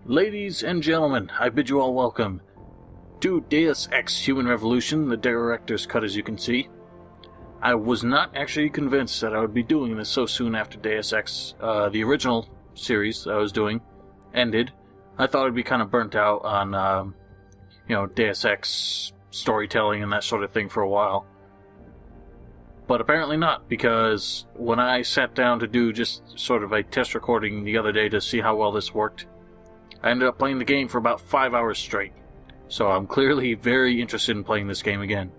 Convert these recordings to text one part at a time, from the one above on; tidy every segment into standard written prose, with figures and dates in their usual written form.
Ladies and gentlemen, I bid you all welcome to Deus Ex Human Revolution, the director's cut, as you can see. I was not actually convinced that I would be doing this so soon after Deus Ex, the original series I was doing, ended. I thought I'd be kind of burnt out on, Deus Ex storytelling and that sort of thing for a while. But apparently not, because when I sat down to do just sort of a test recording the other day to see how well this worked, I ended up playing the game for about 5 hours straight. So I'm clearly very interested in playing this game again.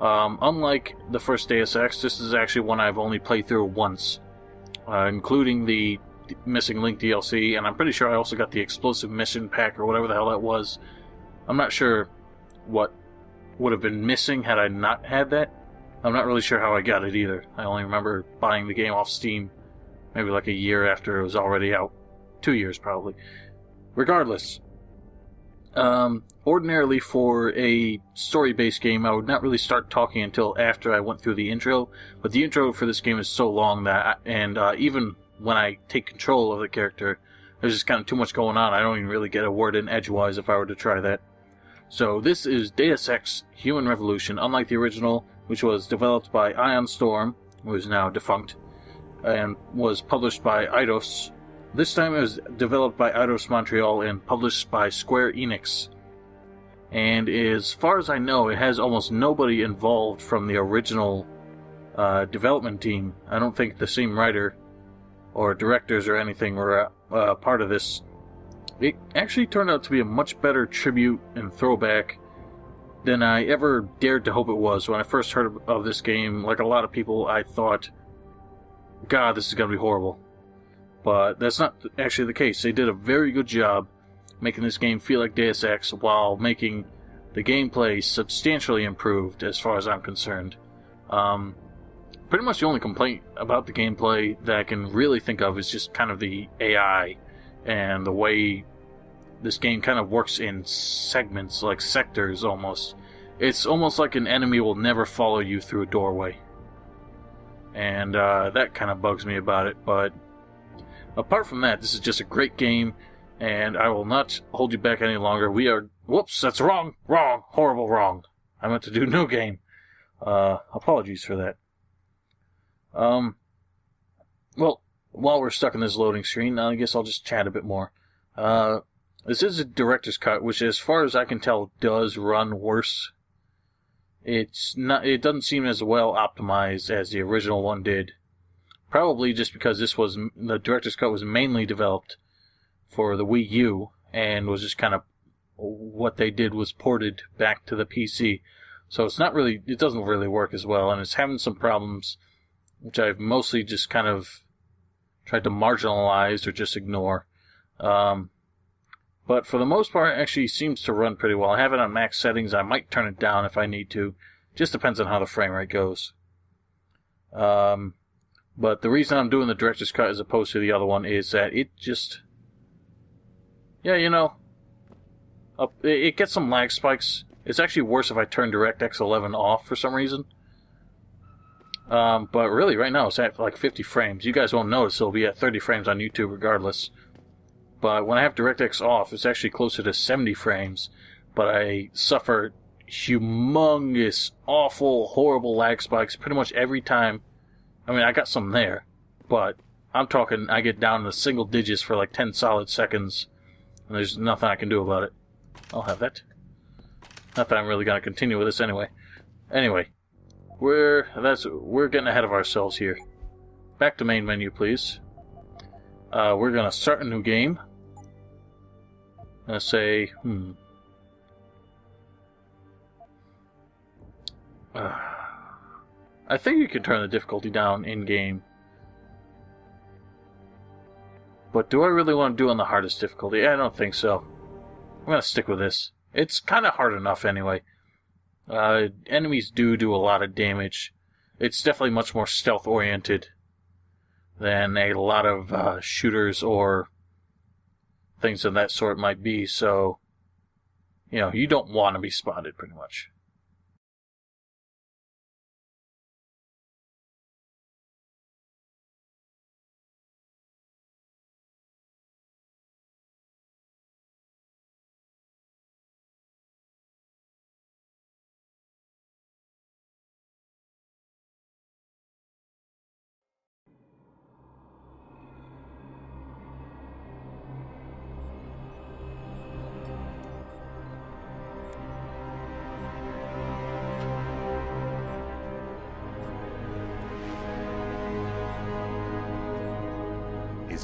Unlike the first Deus Ex, this is actually one I've only played through once, including the Missing Link DLC, and I'm pretty sure I also got the Explosive Mission Pack or whatever the hell that was. I'm not sure what would have been missing had I not had that. I'm not really sure how I got it either. I only remember buying the game off Steam maybe like a year after it was already out. 2 years probably. Regardless, ordinarily for a story-based game, I would not really start talking until after I went through the intro, but the intro for this game is so long that, even when I take control of the character, there's just kind of too much going on. I don't even really get a word in edgewise if I were to try that. So this is Deus Ex Human Revolution, unlike the original, which was developed by Ion Storm, who is now defunct, and was published by Eidos. This time it was developed by Eidos Montreal and published by Square Enix. And as far as I know, it has almost nobody involved from the original development team. I don't think the same writer or directors or anything were part of this. It actually turned out to be a much better tribute and throwback than I ever dared to hope it was. When I first heard of this game, like a lot of people, I thought, God, this is going to be horrible. But that's not actually the case. They did a very good job making this game feel like Deus Ex while making the gameplay substantially improved as far as I'm concerned. Pretty much the only complaint about the gameplay that I can really think of is just kind of the AI and the way this game kind of works in segments, like sectors almost. It's almost like an enemy will never follow you through a doorway. And that kind of bugs me about it, but apart from that, this is just a great game, and I will not hold you back any longer. Whoops, that's wrong, horrible wrong. I meant to do no game. Apologies for that. Well, while we're stuck in this loading screen, I guess I'll just chat a bit more. This is a director's cut, which as far as I can tell does run worse. It doesn't seem as well optimized as the original one did. Probably just because the director's cut was mainly developed for the Wii U, and was just kind of what they did was ported back to the PC. So it doesn't really work as well, and it's having some problems, which I've mostly just kind of tried to marginalize or just ignore. But for the most part, it actually seems to run pretty well. I have it on max settings. I might turn it down if I need to. Just depends on how the frame rate goes. But the reason I'm doing the director's cut as opposed to the other one is that it just... it gets some lag spikes. It's actually worse if I turn DirectX 11 off for some reason. But really, right now, it's at like 50 frames. You guys won't notice. It'll be at 30 frames on YouTube regardless. But when I have DirectX off, it's actually closer to 70 frames. But I suffer humongous, awful, horrible lag spikes pretty much every time. I mean, I got some there, but I'm talking I get down in the single digits for like 10 solid seconds, and there's nothing I can do about it. I'll have that. Not that I'm really going to continue with this anyway. Anyway, we're getting ahead of ourselves here. Back to main menu, please. We're going to start a new game. Let's say, I think you can turn the difficulty down in-game. But do I really want to do it on the hardest difficulty? I don't think so. I'm going to stick with this. It's kind of hard enough anyway. Enemies do a lot of damage. It's definitely much more stealth-oriented than a lot of shooters or things of that sort might be. So, you don't want to be spotted pretty much.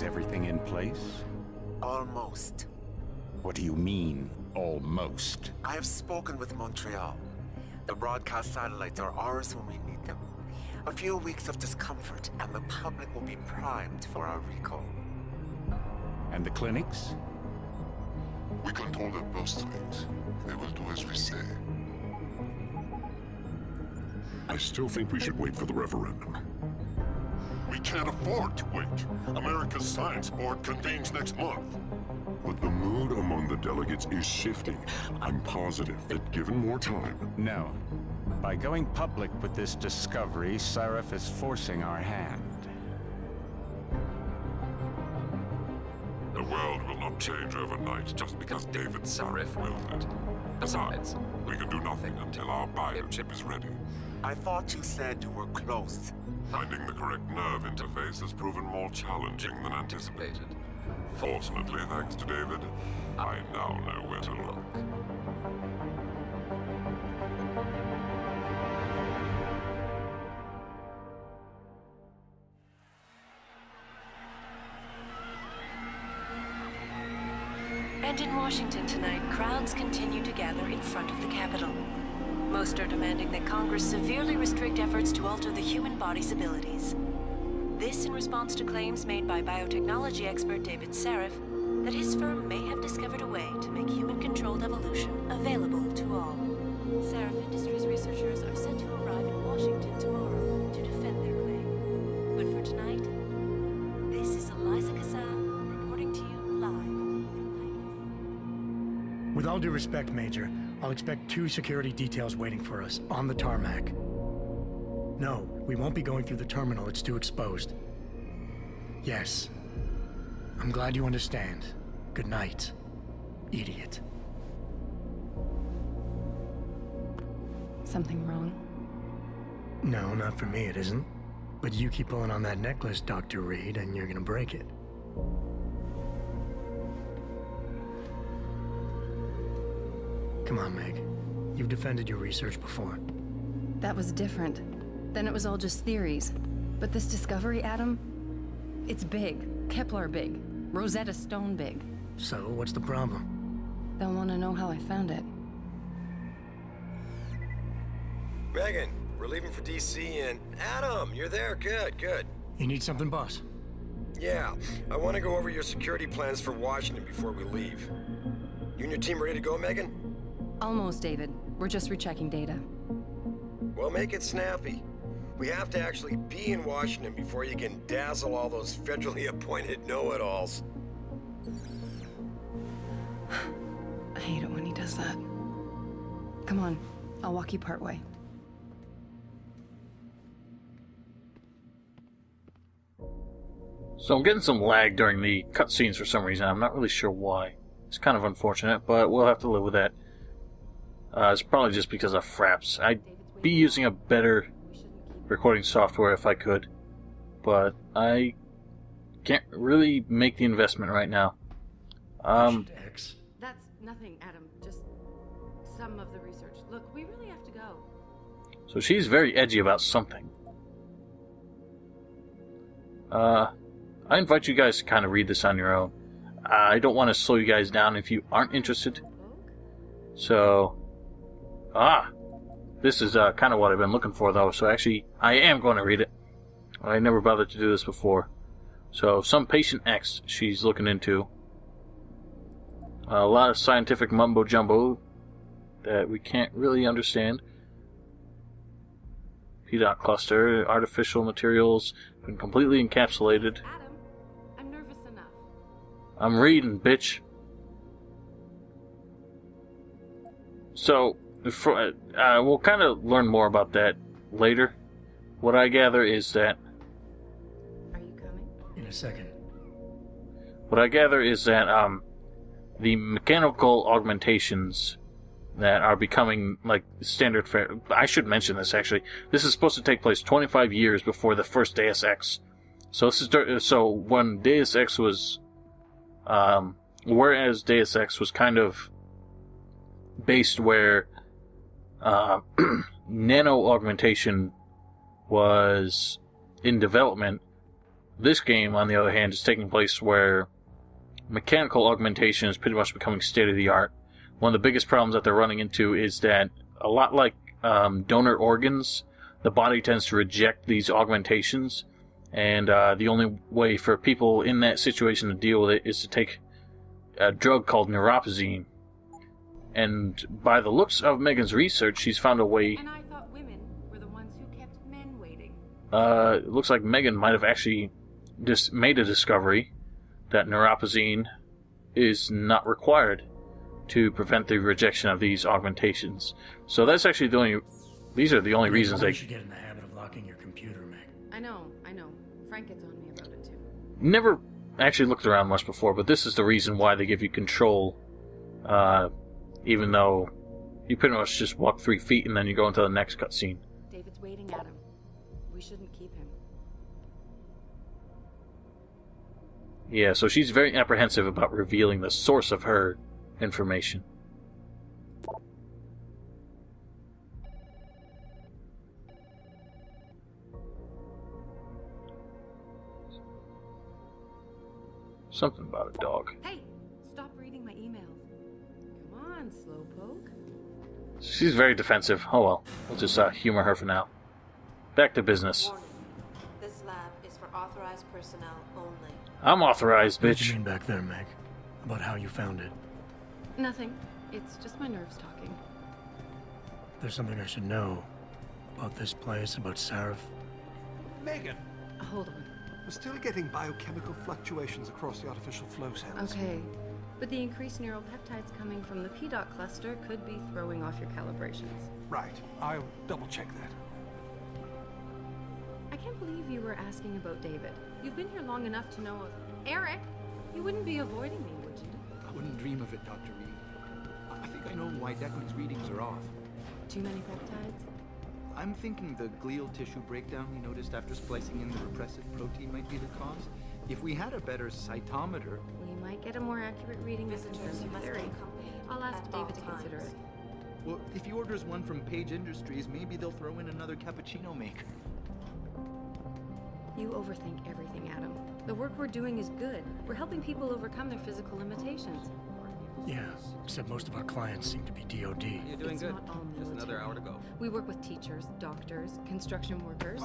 everything in place? Almost. What do you mean, almost? I have spoken with Montreal. The broadcast satellites are ours when we need them. A few weeks of discomfort, and the public will be primed for our recall. And the clinics? We control their purse strings. They will do as we say. I still think we should wait for the referendum. We can't afford to wait. America's Science Board convenes next month. But the mood among the delegates is shifting. I'm positive that given more time... No. By going public with this discovery, Sarif is forcing our hand. The world will not change overnight just because David Sarif willed it. Besides, we can do nothing until our biochip is ready. I thought you said you were close. Finding the correct nerve interface has proven more challenging than anticipated. Fortunately, thanks to David, I now know where to look. And in Washington tonight, crowds continue to gather in front of the Capitol. Most are demanding that Congress severely restrict efforts to alter the human body's abilities. This in response to claims made by biotechnology expert David Sarif that his firm may have discovered a way to make human-controlled evolution available to all. Serif Industries researchers are set to arrive in Washington tomorrow to defend their claim. But for tonight, this is Eliza Kassan reporting to you live from Icarus. With all due respect, Major, I'll expect 2 security details waiting for us on the tarmac. No, we won't be going through the terminal. It's too exposed. Yes. I'm glad you understand. Good night, idiot. Something wrong? No, not for me, it isn't. But you keep pulling on that necklace, Dr. Reed, and you're gonna break it. Come on, Meg. You've defended your research before. That was different. Then it was all just theories. But this discovery, Adam, it's big. Kepler big. Rosetta Stone big. So, what's the problem? They'll want to know how I found it. Megan, we're leaving for DC and... Adam, you're there. Good, good. You need something, boss? Yeah, I want to go over your security plans for Washington before we leave. You and your team ready to go, Megan? Almost, David. We're just rechecking data. Well, make it snappy. We have to actually be in Washington before you can dazzle all those federally appointed know-it-alls. I hate it when he does that. Come on, I'll walk you part way. So I'm getting some lag during the cutscenes for some reason. I'm not really sure why. It's kind of unfortunate, but we'll have to live with that. It's probably just because of fraps. I'd be using a better recording software if I could, but I can't really make the investment right now. X. That's nothing, Adam. Just some of the research. Look, we really have to go. So she's very edgy about something. I invite you guys to kind of read this on your own. I don't want to slow you guys down if you aren't interested. So, this is kind of what I've been looking for, though. So actually, I am going to read it. I never bothered to do this before. So, some patient X she's looking into. A lot of scientific mumbo-jumbo that we can't really understand. P-dot cluster, artificial materials, been completely encapsulated. Adam, I'm nervous enough. I'm reading, bitch. So, we'll kind of learn more about that later. What I gather is that... Are you coming? In a second. What I gather is that, the mechanical augmentations that are becoming, like, standard fare... I should mention this, actually. This is supposed to take place 25 years before the first Deus Ex. So, when Deus Ex was... whereas Deus Ex was kind of based where nano augmentation was in development, This game, on the other hand, is taking place where mechanical augmentation is pretty much becoming state-of-the-art. One of the biggest problems that they're running into is that, a lot like donor organs, the body tends to reject these augmentations, and the only way for people in that situation to deal with it is to take a drug called neuropazine. And by the looks of Megan's research, she's found a way... And I thought women were the ones who kept men waiting. It looks like Megan might have actually just made a discovery that neuropazine is not required to prevent the rejection of these augmentations. So that's actually the only... These are the only reasons they... You should get in the habit of locking your computer, Meg. I know. Frank gets on me about it too. Never actually looked around much before, but this is the reason why they give you control, even though you pretty much just walk 3 feet and then you go into the next cutscene. David's waiting, Adam. We shouldn't keep him. Yeah, so she's very apprehensive about revealing the source of her information. Something about a dog. Hey, stop reading my emails. Come on, slowpoke. She's very defensive. Oh well, we'll just humor her for now. Back to business. Warning. This lab is for authorized personnel only. I'm authorized, What did you bitch. mean back there, Meg? About how you found it? Nothing. It's just my nerves talking. There's something I should know about this place, about Sarif. Megan, Hold on. we're still getting biochemical fluctuations across the artificial flow cells. Okay. But the increased neural peptides coming from the PDOT cluster could be throwing off your calibrations. Right. I'll double check that. I can't believe you were asking about David. You've been here long enough to know of... Eric! You wouldn't be avoiding me, would you? I wouldn't dream of it, Dr. Reed. I think I know why Declan's readings are off. Too many peptides? I'm thinking the glial tissue breakdown we noticed after splicing in the repressive protein might be the cause. If we had a better cytometer... We might get a more accurate reading with Visitors conservative must be theory. accompanied I'll ask at David all to consider times. it. Well, if he orders one from Page Industries, maybe they'll throw in another cappuccino maker. You overthink everything, Adam. The work we're doing is good. We're helping people overcome their physical limitations. Yeah, except most of our clients seem to be DOD. You're doing It's good. not all Just another military. hour to go. We work with teachers, doctors, construction workers.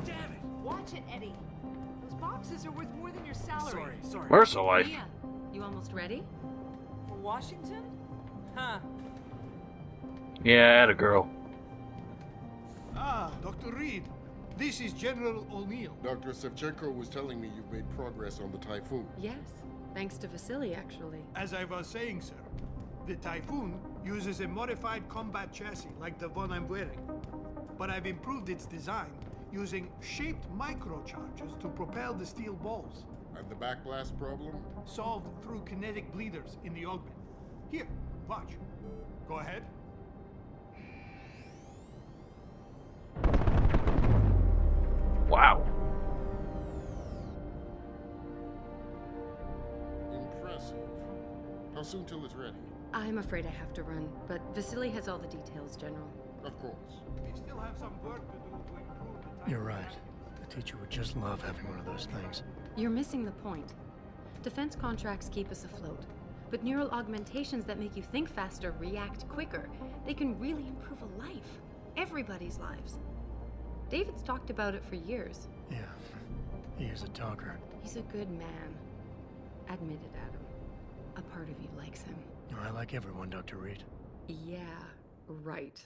Damn it! Watch it, Eddie. Those boxes are worth more than your salary. Sorry. Where's the life? Mia, you almost ready? For Washington? Huh. Yeah, atta girl. Ah, Dr. Reed. This is General O'Neill. Dr. Sevchenko was telling me you've made progress on the Typhoon. Yes. Thanks to Vasily, actually. As I was saying, sir, the Typhoon uses a modified combat chassis like the one I'm wearing. But I've improved its design using shaped microcharges to propel the steel balls. And the backblast problem? Solved through kinetic bleeders in the augment. Here, watch. Go ahead. Wow. Impressive. How soon till it's ready? I'm afraid I have to run, but Vasily has all the details, General. Of course. We still have some work to do to improve the Typhoon. You're right. The teacher would just love having one of those things. You're missing the point. Defense contracts keep us afloat, but neural augmentations that make you think faster, react quicker, they can really improve a life. Everybody's lives. David's talked about it for years. Yeah, he is a talker. He's a good man. Admit it, Adam. A part of you likes him. I like everyone, Dr. Reed. Yeah, right.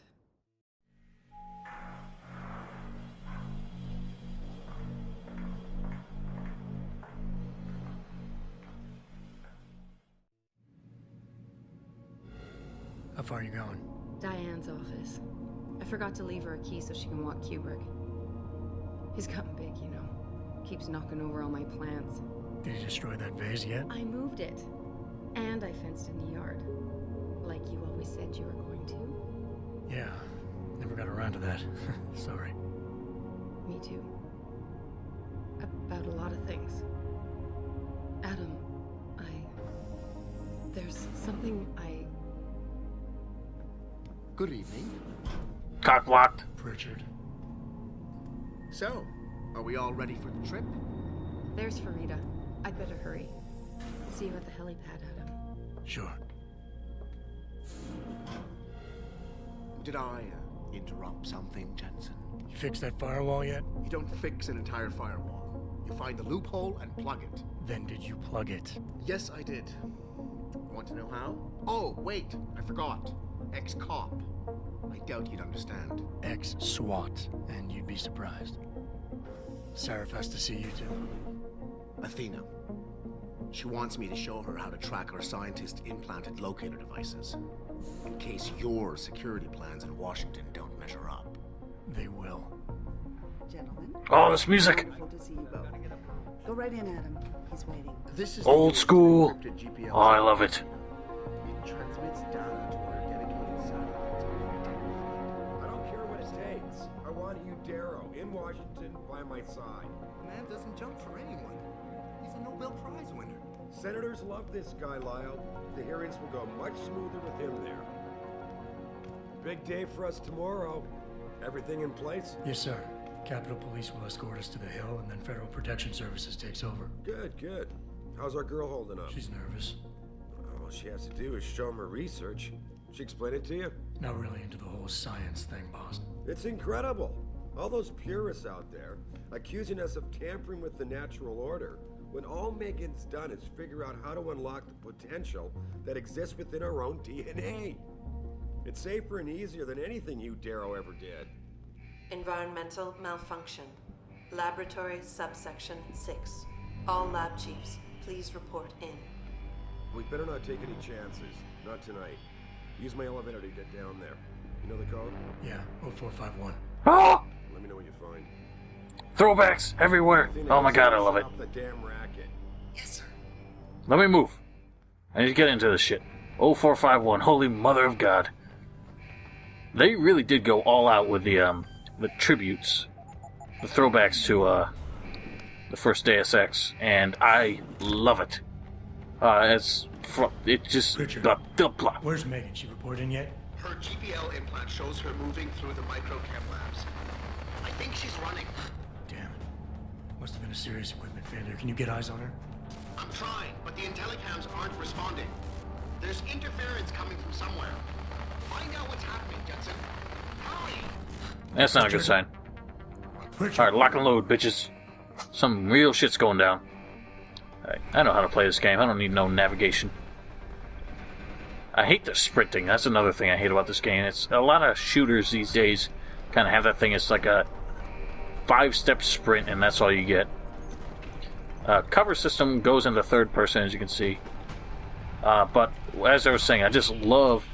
How far are you going? Diane's office. I forgot to leave her a key so she can walk Kubrick. He's gotten big, you know. Keeps knocking over all my plants. Did you destroy that vase yet? I moved it. And I fenced in the yard. Like you always said you were going to. Yeah, never got around to that. Sorry. Me too. About a lot of things. Adam, there's something Good evening. Cock blocked. Pritchard. So, are we all ready for the trip? There's Farida. I'd better hurry. See you at the helipad, Adam. Sure. Did I interrupt something, Jensen? You fixed that firewall yet? You don't fix an entire firewall. You find the loophole and plug it. Then did you plug it? Yes, I did. Want to know how? Oh, wait, I forgot. Ex-cop. I doubt you'd understand. Ex-SWAT, and you'd be surprised. Sarif has to see you too. Athena. She wants me to show her how to track our scientist-implanted locator devices. In case your security plans in Washington don't measure up. They will. Gentlemen. Oh, this music! Wonderful to see you both. Go right in, Adam. He's waiting. This is old school. Oh, I love it. It transmits data to our dedicated satellites every 10 feet. I don't care what it takes. I want you, Darrow, in Washington by my side. The man doesn't jump for anyone. He's a Nobel Prize winner. Senators love this guy, Lyle. The hearings will go much smoother with him there. Big day for us tomorrow. Everything in place? Yes, sir. Capitol Police will escort us to the Hill, and then Federal Protection Services takes over. Good, good. How's our girl holding up? She's nervous. All she has to do is show him her research. She explain it to you? Not really into the whole science thing, boss. It's incredible. All those purists out there accusing us of tampering with the natural order, when all Megan's done is figure out how to unlock the potential that exists within our own DNA. It's safer and easier than anything you, Darrow, ever did. Environmental malfunction. Laboratory subsection 6. All lab chiefs, please report in. We better not take any chances. Not tonight. Use my elevator to get down there. You know the code? Yeah, 0451. Ah! Let me know what you find. Throwbacks everywhere. Oh my god, I love it. The damn racket. Yes, sir. Let me move. I need to get into this shit. 0451, holy mother of God. They really did go all out with the tributes, the throwbacks to the first Deus Ex, and I love it. It just Richard, where's Megan? She report in yet? Her GPL implant shows her moving through the microchem labs. I think she's running. Damn it. Must have been a serious equipment failure. Can you get eyes on her? I'm trying, but the intellicams aren't responding. There's interference coming from somewhere. Find out what's happening, Jensen. Hurry! That's not a good sign. Alright, lock and load, bitches. Some real shit's going down. Alright, I know how to play this game. I don't need no navigation. I hate the sprinting. That's another thing I hate about this game. It's a lot of shooters these days kind of have that thing. It's like a 5-step sprint, and that's all you get. Cover system goes into third person, as you can see. But as I was saying, I just love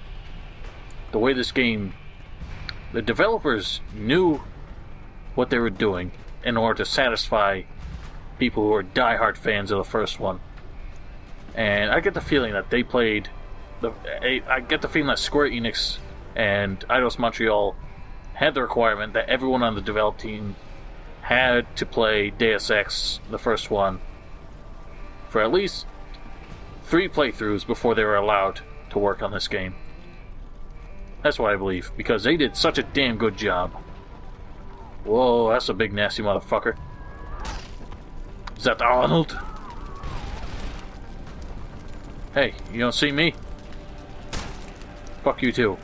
the way this game... The developers knew what they were doing in order to satisfy people who are diehard fans of the first one. And I get the feeling that they played... I get the feeling that Square Enix and Eidos Montreal had the requirement that everyone on the develop team had to play Deus Ex, the first one, for at least 3 playthroughs before they were allowed to work on this game. That's what I believe, because they did such a damn good job. Whoa, that's a big nasty motherfucker. Is that Arnold? Hey, you don't see me? Fuck you too.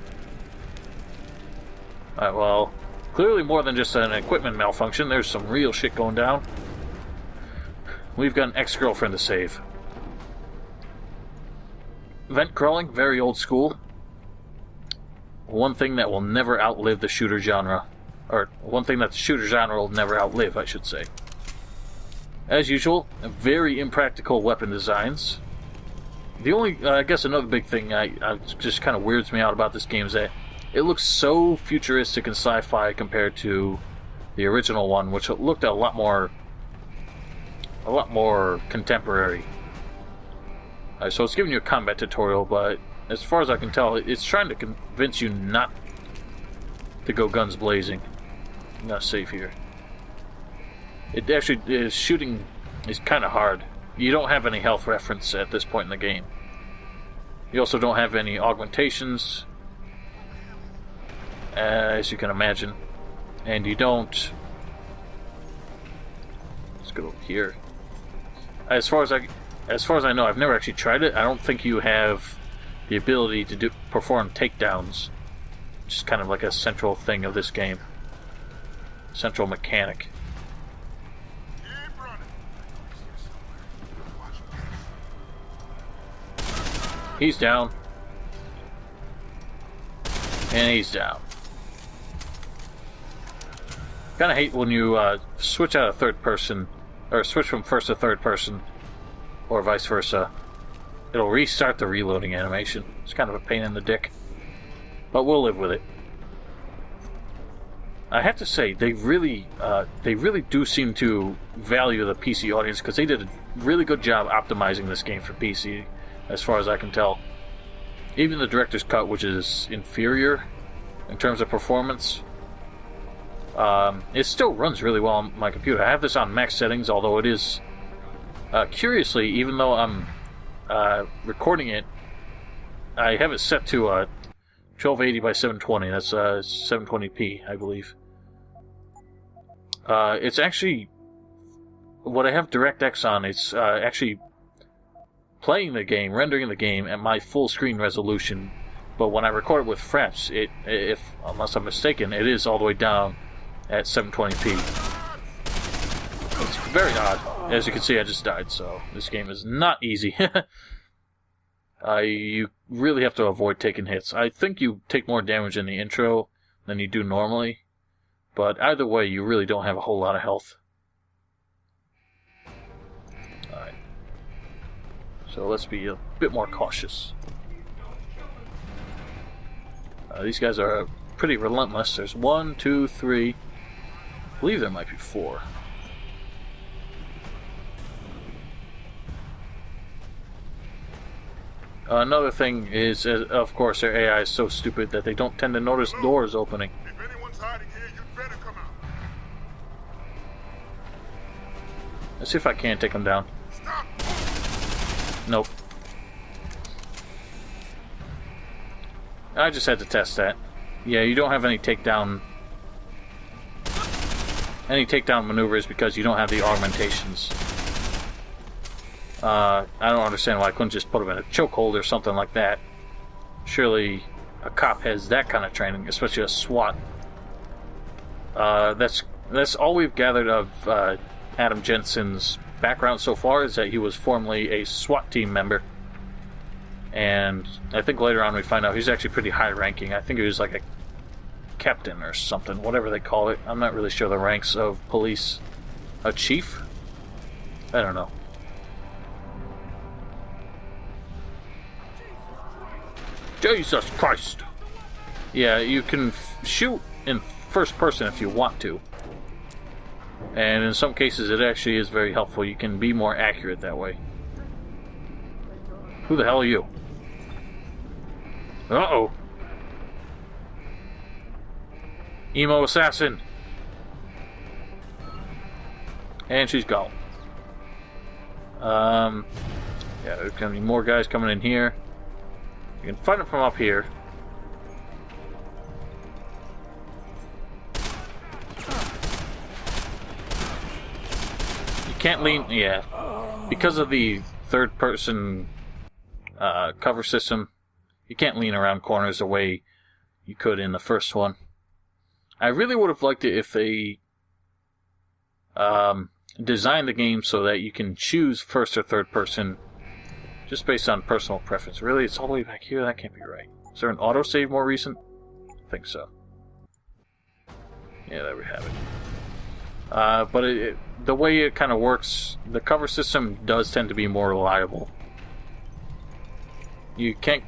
Alright, well, clearly more than just an equipment malfunction. There's some real shit going down. We've got an ex-girlfriend to save. Vent crawling, very old school. One thing that will never outlive the shooter genre. Or, one thing that the shooter genre will never outlive, I should say. As usual, very impractical weapon designs. The only, I guess another big thing I just kind of weirds me out about this game is that it looks so futuristic and sci-fi compared to the original one, which looked a lot more contemporary. So it's giving you a combat tutorial, but as far as I can tell, it's trying to convince you not to go guns blazing. I'm not safe here. It actually is shooting is kind of hard. You don't have any health reference at this point in the game. You also don't have any augmentations, as you can imagine. And you don't... Let's go here. as far as I know, I've never actually tried it. I don't think you have the ability to perform takedowns. Just kind of like a central thing of this game. Central mechanic. He's down. And he's down. Kinda hate when you switch out of third person, or switch from first to third person, or vice versa. It'll restart the reloading animation. It's kind of a pain in the dick. But we'll live with it. I have to say, they really do seem to value the PC audience, because they did a really good job optimizing this game for PC, as far as I can tell. Even the director's cut, which is inferior in terms of performance, it still runs really well on my computer. I have this on max settings, although it is, curiously, even though I'm recording it, I have it set to 1280 by 720. That's 720p, I believe. It's actually, what I have DirectX on, it's actually playing the game, rendering the game at my full screen resolution. But when I record it with fraps, unless I'm mistaken, it is all the way down at 720p. It's very odd. As you can see, I just died, so this game is not easy. You really have to avoid taking hits. I think you take more damage in the intro than you do normally, but either way, you really don't have a whole lot of health. Alright. So let's be a bit more cautious. These guys are pretty relentless. There's 1, 2, 3. I believe there might be 4. Another thing is, of course, their AI is so stupid that they don't tend to notice doors opening. If anyone's hiding here, you'd better come out. Let's see if I can take them down. Stop. Nope. I just had to test that. Yeah, you don't have any takedown maneuvers because you don't have the augmentations. I don't understand why I couldn't just put him in a chokehold or something like that. Surely a cop has that kind of training, especially a SWAT. That's all we've gathered of Adam Jensen's background so far, is that he was formerly a SWAT team member. And I think later on we find out he's actually pretty high ranking. I think he was like a captain or something, whatever they call it. I'm not really sure the ranks of police. A chief? I don't know. Jesus Christ! Yeah, you can shoot in first person if you want to. And in some cases it actually is very helpful. You can be more accurate that way. Who the hell are you? Uh-oh. Emo assassin. And she's gone. Yeah, there's gonna be more guys coming in here. You can find them from up here. You can't lean, yeah. Because of the third person cover system, you can't lean around corners the way you could in the first one. I really would have liked it if they designed the game so that you can choose first or third person just based on personal preference. Really, it's all the way back here? That can't be right. Is there an autosave more recent? I think so. Yeah, there we have it. But the way it kind of works, the cover system does tend to be more reliable. You can't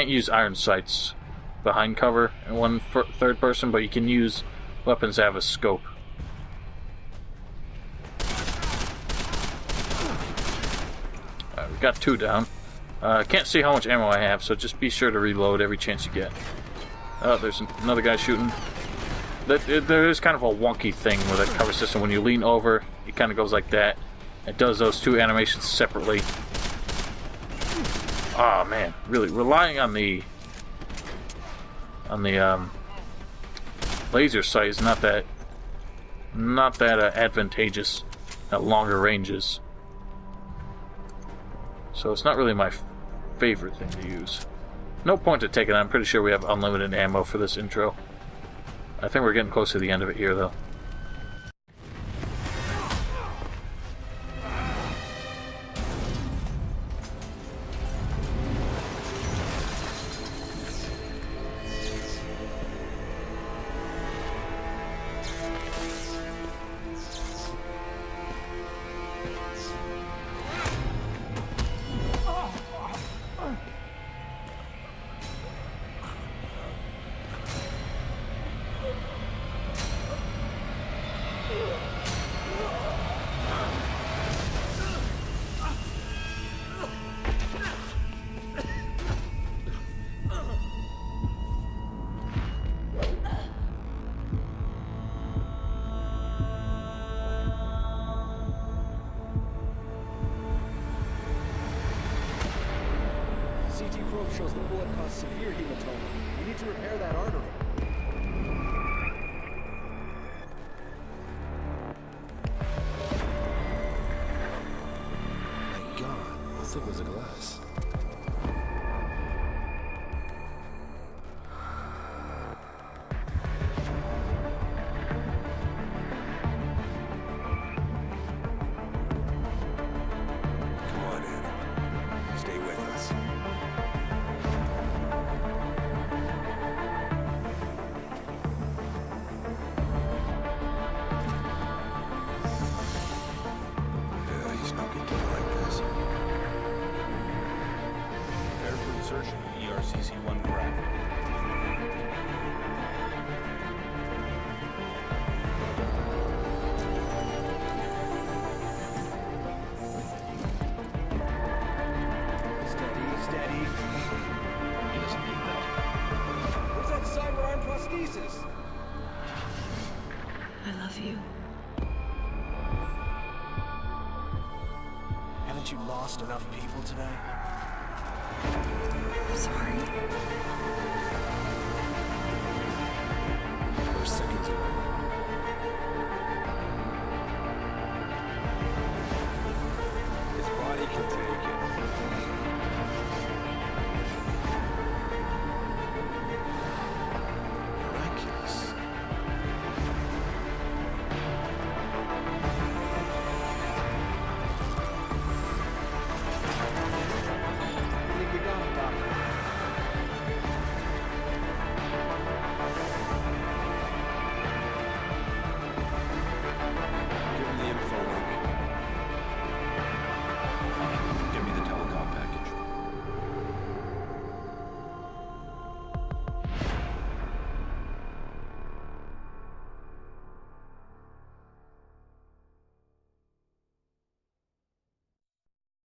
use iron sights behind cover in one third person, but you can use weapons that have a scope. Alright, we got 2 down. Can't see how much ammo I have, so just be sure to reload every chance you get. Oh, there's another guy shooting. There is kind of a wonky thing with a cover system. When you lean over, it kind of goes like that. It does those 2 animations separately. Oh man, really relying on the laser sight is not that advantageous at longer ranges. So it's not really my favorite thing to use. No point to take it. I'm pretty sure we have unlimited ammo for this intro. I think we're getting close to the end of it here, though. Shows the bullet caused severe hematoma. We need to repair that artery. My God, how thick was the glass? Come on, Adam. Stay with us. He's no good to me like this. Prepare for insertion of ERCC-1 graphic. Steady. He doesn't need that. Where's that cyber arm prosthesis? I love you. Haven't you lost enough people today? Sorry.